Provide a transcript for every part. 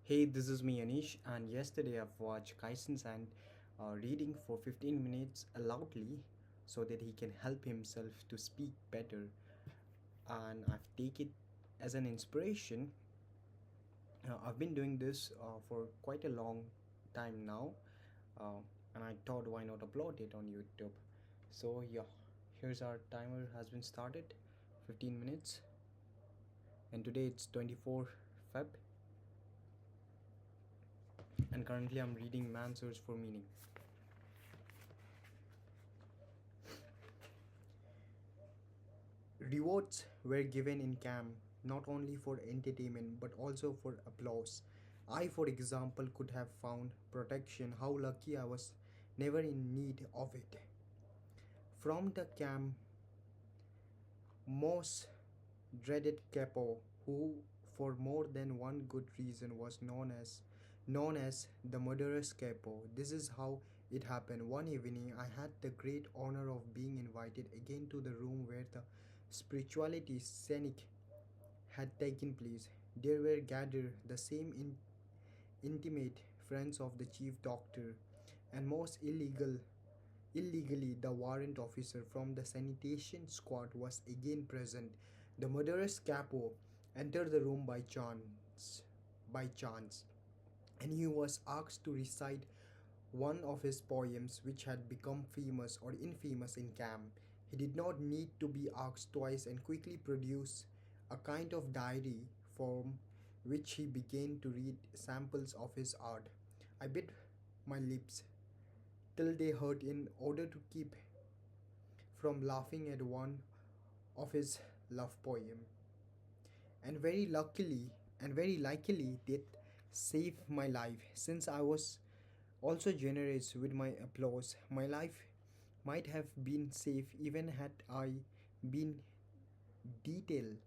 Hey, this is me Anish, and yesterday I've watched Kaisen San reading for 15 minutes loudly so that he can help himself to speak better. And I've taken it as an inspiration. I've been doing this for quite a long time now, uh, and I thought why not upload it on YouTube. So, yeah, here's our timer has been started 15 minutes, and today it's 24 Feb, and currently I'm reading Man's Search for Meaning. Rewards were given in camp not only for entertainment but also for applause. I, for example, could have found protection. How lucky I was, never in need of it. From the camp, most dreaded Capo, who for more than one good reason was known as the murderous Capo. This is how it happened. One evening I had the great honor of being invited again to the room where the spirituality scenic had taken place. There were gathered the same intimate friends of the chief doctor, and most illegally the warrant officer from the sanitation squad was again present. The murderous capo entered the room by chance, and he was asked to recite one of his poems which had become famous or infamous in camp. He did not need to be asked twice and quickly produced a kind of diary from which he began to read samples of his art. I bit my lips till they hurt in order to keep from laughing at one of his love poem. And very likely did save my life, since I was also generous with my applause. My life might have been safe even had I been detailed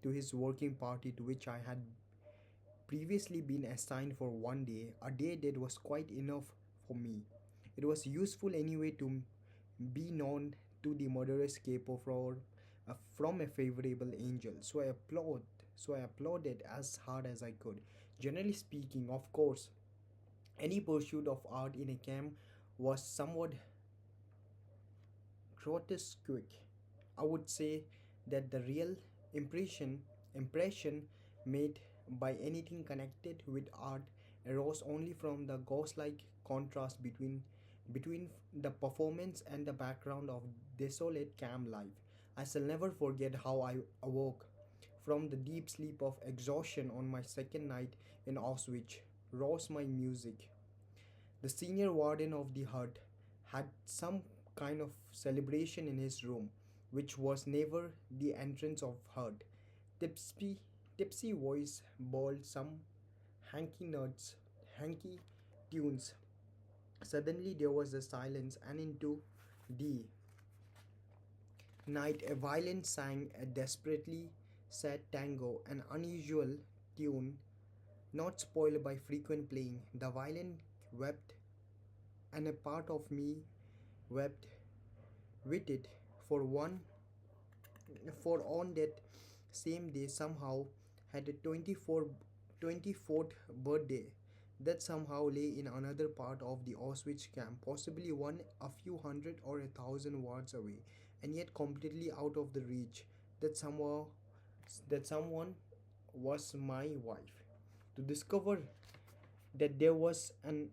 to his working party, to which I had previously been assigned for one day, a day that was quite enough for me. It was useful anyway to be known to the murderous capo from a favorable angel. So I applauded as hard as I could. Generally speaking, of course, any pursuit of art in a camp was somewhat grotesque. I would say that the real impression made by anything connected with art arose only from the ghost-like contrast between the performance and the background of desolate camp life. I shall never forget how I awoke from the deep sleep of exhaustion on my second night in Auschwitz. Rose my music. The senior warden of the hut had some kind of celebration in his room, which was never the entrance of hut. Tipsy, tipsy voice bawled some hanky nuts, hanky tunes. Suddenly there was a silence, and into the night a violin sang a desperately sad tango, an unusual tune not spoiled by frequent playing. The violin wept, and a part of me wept with it. For one, for on that same day somehow had a 24th birthday that somehow lay in another part of the Auschwitz camp, possibly one a few hundred or a thousand wards away, and yet completely out of the reach. That someone was my wife. To discover that there was an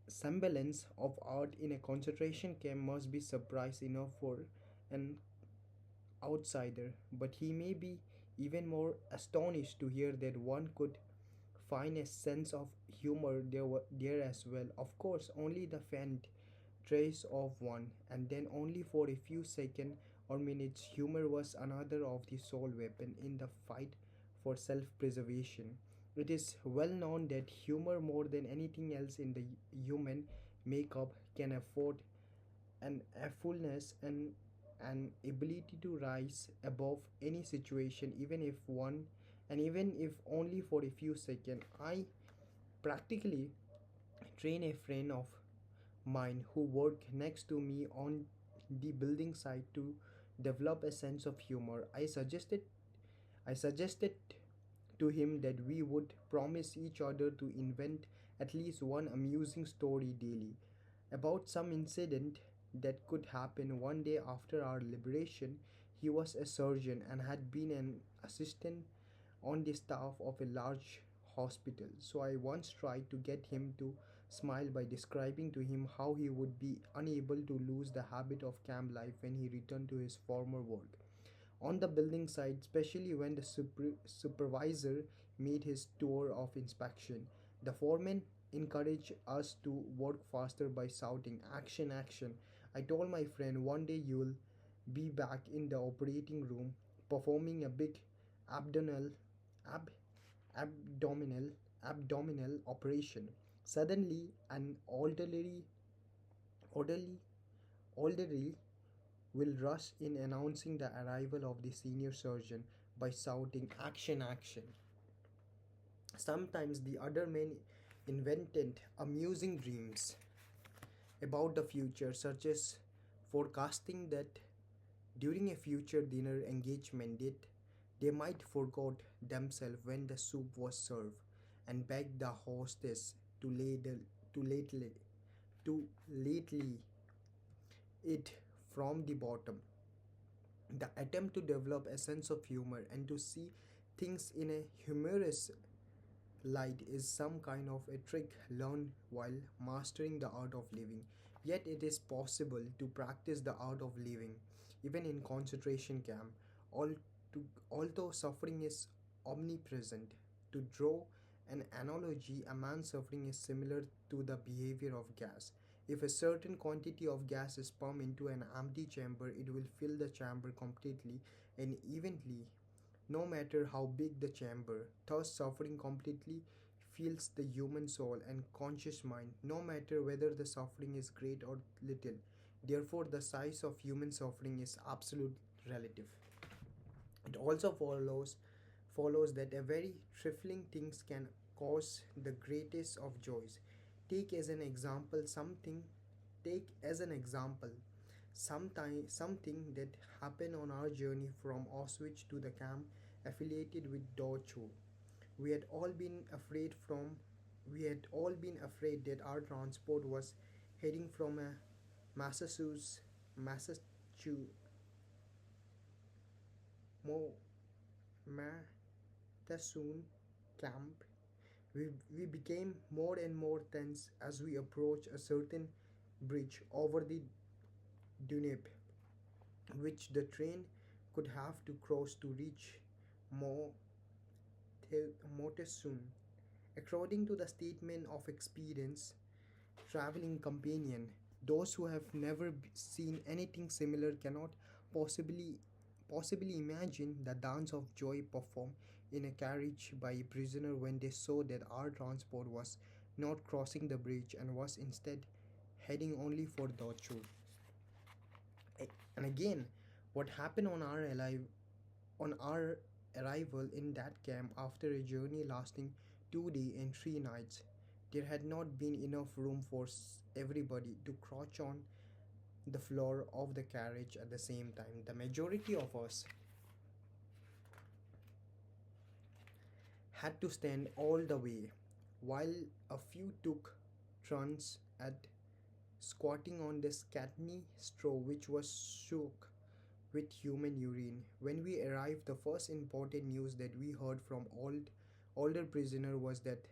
semblance of art in a concentration camp must be surprise enough for an outsider, but he may be even more astonished to hear that one could find a sense of humor there as well. Of course, only the faint trace of one, and then only for a few seconds or minutes. Humor was another of the sole weapon in the fight for self preservation. It is well known that humor, more than anything else in the human makeup, can afford an a fullness and an ability to rise above any situation, even if only for a few seconds. I practically train a friend of mine who worked next to me on the building site to develop a sense of humor. I suggested to him that we would promise each other to invent at least one amusing story daily about some incident that could happen one day after our liberation. He was a surgeon and had been an assistant on the staff of a large hospital. So I once tried to get him to smile by describing to him how he would be unable to lose the habit of camp life when he returned to his former work on the building site, especially when the supervisor made his tour of inspection. The foreman encouraged us to work faster by shouting, "Action, action." I told my friend, "One day you'll be back in the operating room performing a big abdominal, ab, abdominal, abdominal operation." Suddenly, an orderly, orderly will rush in announcing the arrival of the senior surgeon by shouting, "Action, action." Sometimes the other men invented amusing dreams about the future, such as forecasting that during a future dinner engagement they might forget themselves when the soup was served and beg the hostess to lately to lately it from the bottom. The attempt to develop a sense of humor and to see things in a humorous light is some kind of a trick learned while mastering the art of living. Yet it is possible to practice the art of living even in concentration camp. Al- Although suffering is omnipresent, to draw an analogy, a man's suffering is similar to the behavior of gas. If a certain quantity of gas is pumped into an empty chamber, it will fill the chamber completely and evenly, no matter how big the chamber. Thus, suffering completely fills the human soul and conscious mind, no matter whether the suffering is great or little. Therefore, the size of human suffering is absolute relative. It also follows that a very trifling things can cause the greatest of joys. Take as an example something take as an example something that happened on our journey from Auschwitz to the camp affiliated with Dachau. We had all been afraid from we had all been afraid that our transport was heading from a Massachusetts Matasoon camp. We became more and more tense as we approached a certain bridge over the Danube, which the train could have to cross to reach Mo- Motesun. According to the statement of experience traveling companion, those who have never seen anything similar cannot possibly possibly imagine the dance of joy performed in a carriage by a prisoner when they saw that our transport was not crossing the bridge and was instead heading only for Dachau. And again, what happened on our arrival in that camp after a journey lasting 2 days and 3 nights, there had not been enough room for everybody to crouch on the floor of the carriage at the same time. The majority of us had to stand all the way, while a few took turns at squatting on the scantily straw which was soaked with human urine. When we arrived, the first important news that we heard from older prisoner was that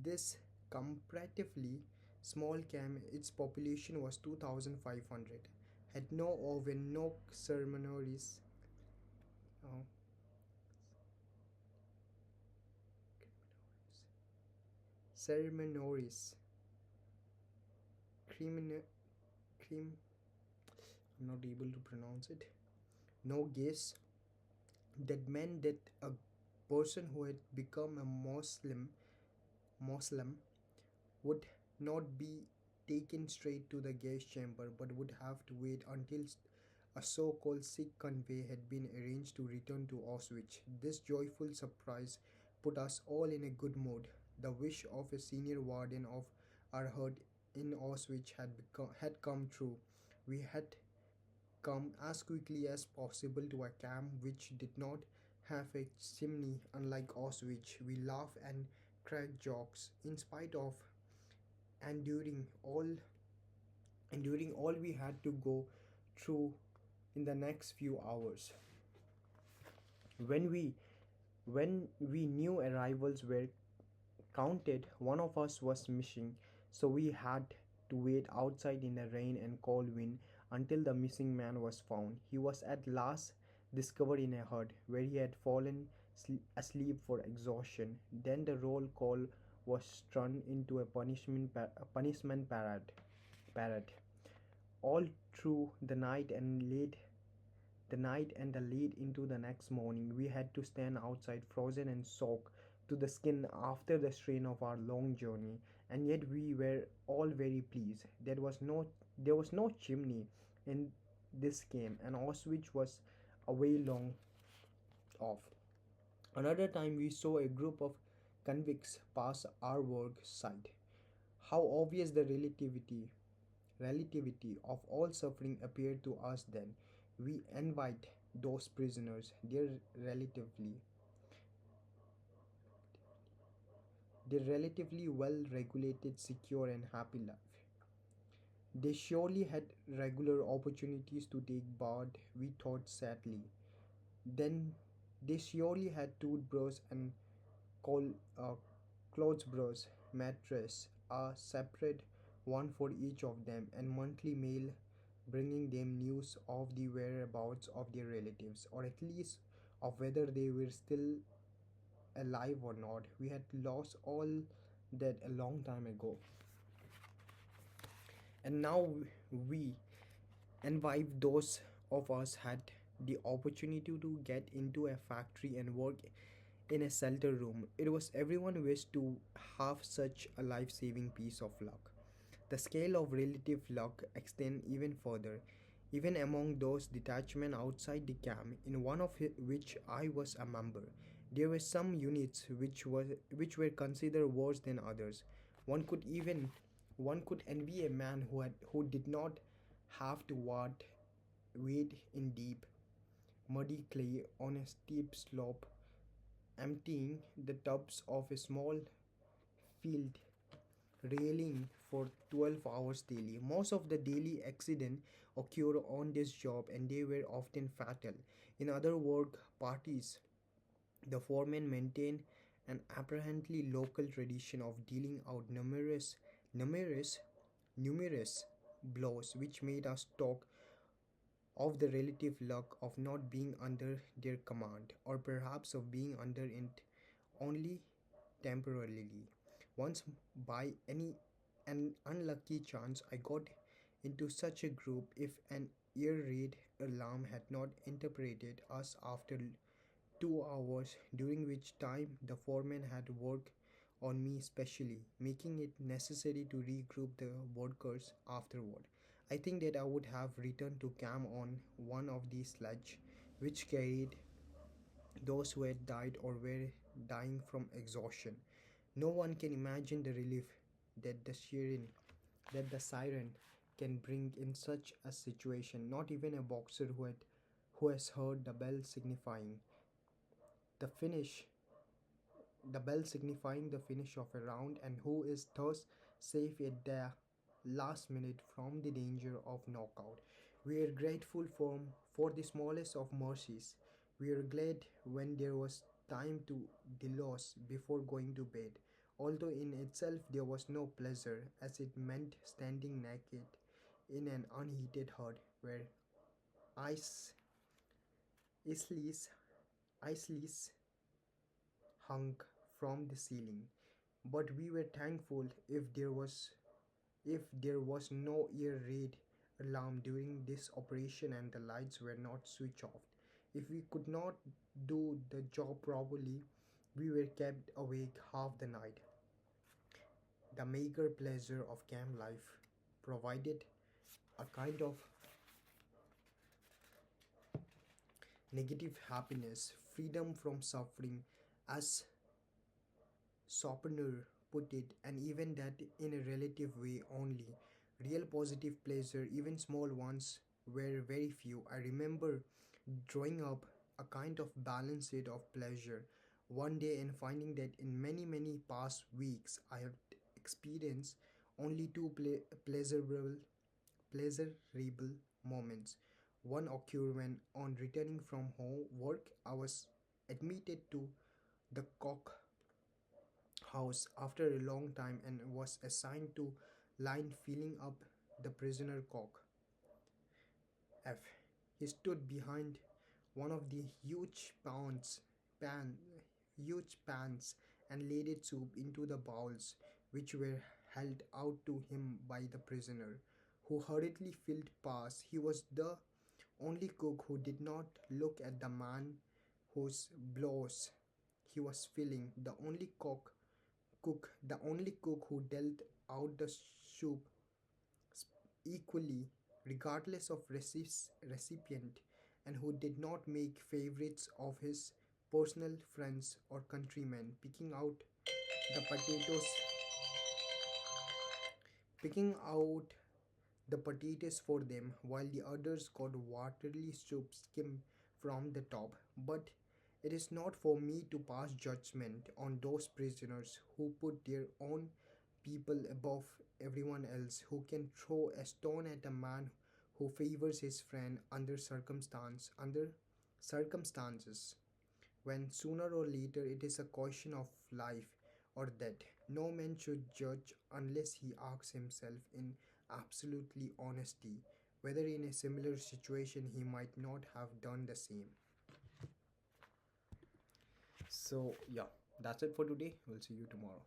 this comparatively small camp, its population was 2,500, had no oven, no ceremonies, uh, ceremonies, criminal, crim, I'm not able to pronounce it, no guests. That meant that a person who had become a Muslim would not be taken straight to the gas chamber but would have to wait until a so called sick convey had been arranged to return to Auschwitz. This joyful surprise put us all in a good mood. The wish of a senior warden of our hut in Auschwitz had come true. We had come as quickly as possible to a camp which did not have a chimney unlike Auschwitz. We laugh and crack jokes in spite of enduring all enduring all we had to go through in the next few hours. When we when we knew arrivals were counted, one of us was missing, so we had to wait outside in the rain and cold wind until the missing man was found. He was at last discovered in a hut where he had fallen asleep for exhaustion. Then the roll call was turned into a punishment parade. All through the night and the lead into the next morning, we had to stand outside frozen and soaked to the skin after the strain of our long journey, and yet we were all very pleased. There was no chimney in this game, and Auschwitz was a way long off. Another time we saw a group of convicts pass our work site. How obvious the relativity of all suffering appeared to us then. We envied those prisoners, their relatively well regulated, secure, and happy life. They surely had regular opportunities to take bath, we thought sadly. Then they surely had toothbrush and col- uh, clothes brush, mattress, a separate one for each of them, and monthly mail bringing them news of the whereabouts of their relatives, or at least of whether they were still alive or not. We had lost all that a long time ago. And now we envy those of us had the opportunity to get into a factory and work in a shelter room. It was everyone wished to have such a life-saving piece of luck. The scale of relative luck extends even further, even among those detachments outside the camp, in one of which I was a member. There were some units which were considered worse than others. One could even one could envy a man who did not have to wade in deep, muddy clay on a steep slope, emptying the tubs of a small field railing for 12 hours daily. Most of the daily accidents occurred on this job and they were often fatal. In other work parties, the foreman maintained an apparently local tradition of dealing out numerous, numerous blows, which made us talk of the relative luck of not being under their command, or perhaps of being under it only temporarily. Once, by an unlucky chance, I got into such a group. If an air raid alarm had not interpreted us after 2 hours, during which time the foreman had worked on me specially, making it necessary to regroup the workers afterward. I think that I would have returned to camp on one of these sledges which carried those who had died or were dying from exhaustion. No one can imagine the relief that the siren can bring in such a situation. Not even a boxer who has heard the finish the bell signifying the finish of a round, and who is thus safe at the last minute from the danger of knockout. We are grateful for the smallest of mercies. We are glad when there was time to delouse before going to bed, although in itself there was no pleasure, as it meant standing naked in an unheated hut where ice isleys, isleys hung from the ceiling. But we were thankful if there was no air raid alarm during this operation and the lights were not switched off. If we could not do the job properly, we were kept awake half the night. The meager pleasure of camp life provided a kind of negative happiness, freedom from suffering, as Sopner put it, and even that in a relative way only. Real positive pleasure, even small ones, were very few. I remember drawing up a kind of balanced state of pleasure one day and finding that in many past weeks I have experienced only two pleasurable moments. One occurred when, on returning from home work, I was admitted to the cock house after a long time and was assigned to line filling up the prisoner cock. F. He stood behind one of the pan, huge pans and ladled soup into the bowls which were held out to him by the prisoner, who hurriedly filled past. He was the only cook who did not look at the man whose blows he was filling, the only cook who dealt out the soup equally, regardless of recipient, and who did not make favorites of his personal friends or countrymen, the potatoes, picking out the potatoes for them, while the others got watery soup skim from the top. But it is not for me to pass judgment on those prisoners who put their own people above everyone else, who can throw a stone at a man who favors his friend under circumstances when sooner or later it is a question of life or death. No man should judge unless he asks himself in absolutely honesty whether in a similar situation he might not have done the same. So, yeah, that's it for today. We'll see you tomorrow.